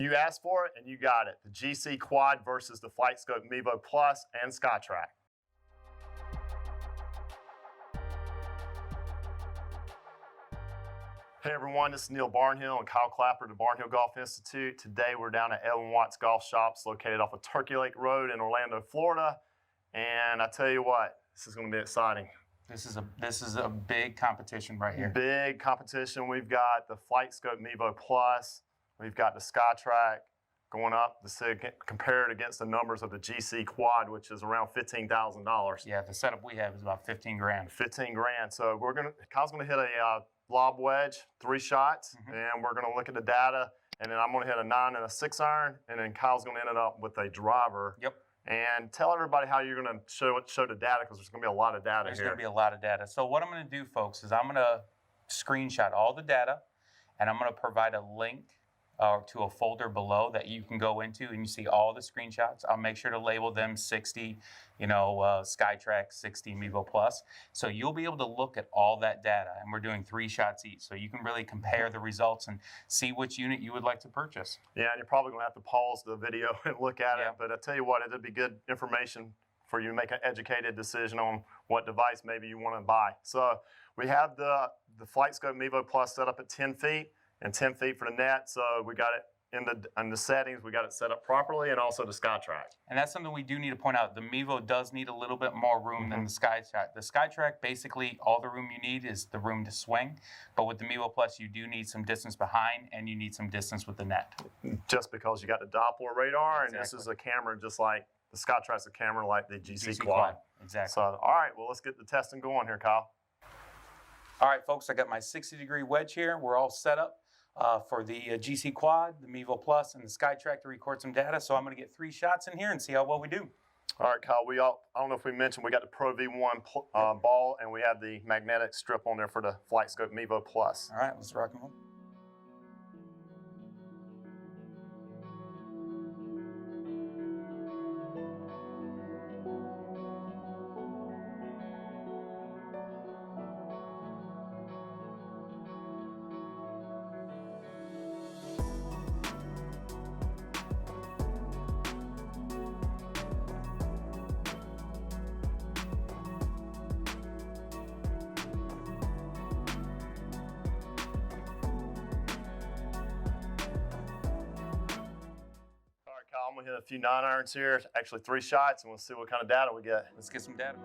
You asked for it and you got it. The GC Quad versus the FlightScope Mevo Plus and SkyTrak. Hey everyone, this is Neil Barnhill and Kyle Clapper at the Barnhill Golf Institute. Today we're down at Ellen Watts Golf Shops located off of Turkey Lake Road in Orlando, Florida. And I tell you what, this is going to be exciting. This is a big competition right here. Big competition. We've got the FlightScope Mevo Plus. We've got the SkyTrak going up to compare it against the numbers of the GC Quad, which is around $15,000. Yeah, the setup we have is about 15 grand. 15 grand. So Kyle's gonna hit a lob wedge, 3 shots, and we're gonna look at the data, and then I'm gonna hit a 9 and a 6 iron, and then Kyle's gonna end it up with a driver. Yep. And tell everybody how you're gonna show the data, because there's gonna be a lot of data There's here. gonna be a lot of data. So what I'm gonna do, folks, is I'm gonna screenshot all the data, and I'm gonna provide a link to a folder below that you can go into, and you see all the screenshots. I'll make sure to label them 60, SkyTrak 60 Mevo Plus. So you'll be able to look at all that data, and we're doing 3 shots each. So you can really compare the results and see which unit you would like to purchase. Yeah, and you're probably gonna have to pause the video and look at it, but I tell you what, it'll be good information for you to make an educated decision on what device maybe you wanna buy. So we have the FlightScope Mevo Plus set up at 10 feet. And 10 feet for the net, so we got it in the settings, we got it set up properly, and also the SkyTrak. And that's something we do need to point out. The Mevo does need a little bit more room than the SkyTrak. The SkyTrak, basically, all the room you need is the room to swing, but with the Mevo Plus, you do need some distance behind, and you need some distance with the net. Just because you got the Doppler radar, and this is a camera just like, the SkyTrak's a camera like the GC Quad. Exactly. So, all right, well, let's get the testing going here, Kyle. All right, folks, I got my 60-degree wedge here. We're all set up for the GC Quad, the Mevo Plus, and the SkyTrak to record some data. So I'm going to get 3 shots in here and see how well we do. All right, Kyle, I don't know if we mentioned, we got the Pro V1 ball, and we have the magnetic strip on there for the FlightScope Mevo Plus. All right, let's rock and roll. I'm gonna hit a few 9 irons here, actually 3 shots, and we'll see what kind of data we get. Let's get some data.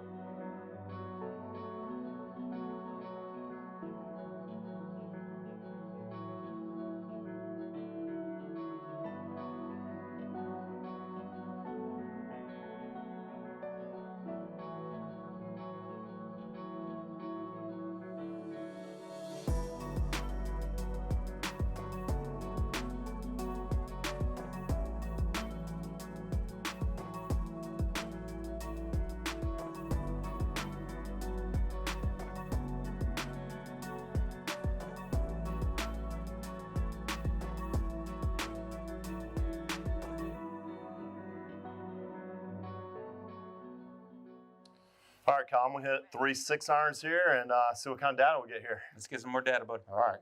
All right, Kyle, I'm gonna hit 3 6 irons here and see what kind of data we get here. Let's get some more data, bud. All right.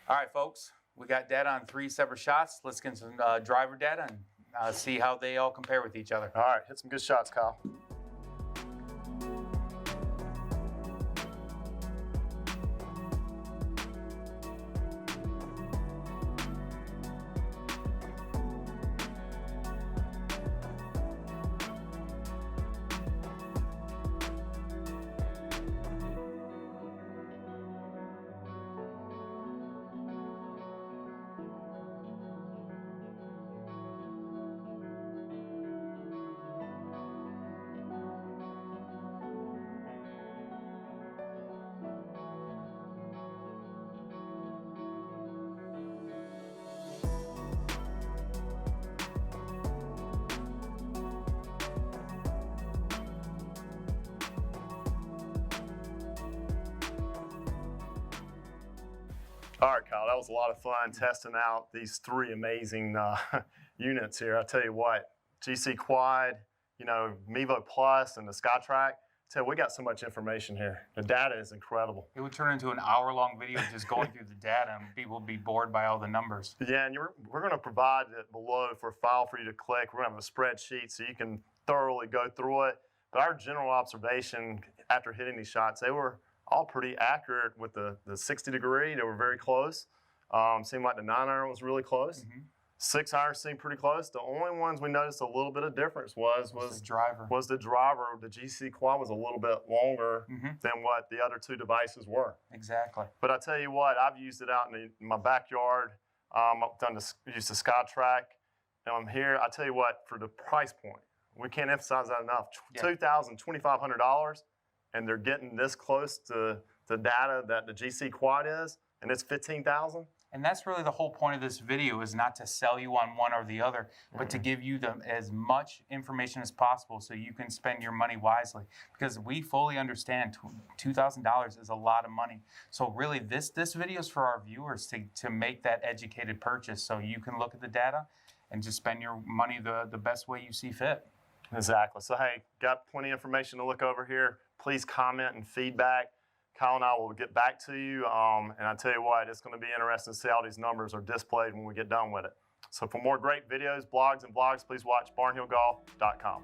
All right, folks, we got data on 3 separate shots. Let's get some driver data and see how they all compare with each other. All right, hit some good shots, Kyle. All right, Kyle, that was a lot of fun testing out these three amazing units here. I tell you what, GC Quad, you know, Mevo Plus, and the SkyTrak. So we got so much information here. The data is incredible. It would turn into an hour-long video just going through the data, and people would be bored by all the numbers. Yeah, and we're going to provide it below for a file for you to click. We're going to have a spreadsheet so you can thoroughly go through it. But our general observation after hitting these shots, they were all pretty accurate with the 60 degree. They were very close. Seemed like the 9-iron was really close. Mm-hmm. 6-iron seemed pretty close. The only ones we noticed a little bit of difference was the driver. Was the driver. The GC Quad was a little bit longer than what the other two devices were. Exactly. But I tell you what, I've used it out in my backyard. I've used the SkyTrak. And I'm here. I tell you what, for the price point, we can't emphasize that enough. $2,000, $2,500, and they're getting this close to the data that the GC Quad is, and it's $15,000. And that's really the whole point of this video, is not to sell you on one or the other, but to give you as much information as possible so you can spend your money wisely. Because we fully understand $2,000 is a lot of money. So really this video is for our viewers to make that educated purchase so you can look at the data and just spend your money the best way you see fit. Exactly. So hey, got plenty of information to look over here. Please comment and feedback. Kyle and I will get back to you, and I tell you what, it's going to be interesting to see how these numbers are displayed when we get done with it. So for more great videos, blogs, and vlogs, please watch barnhillgolf.com.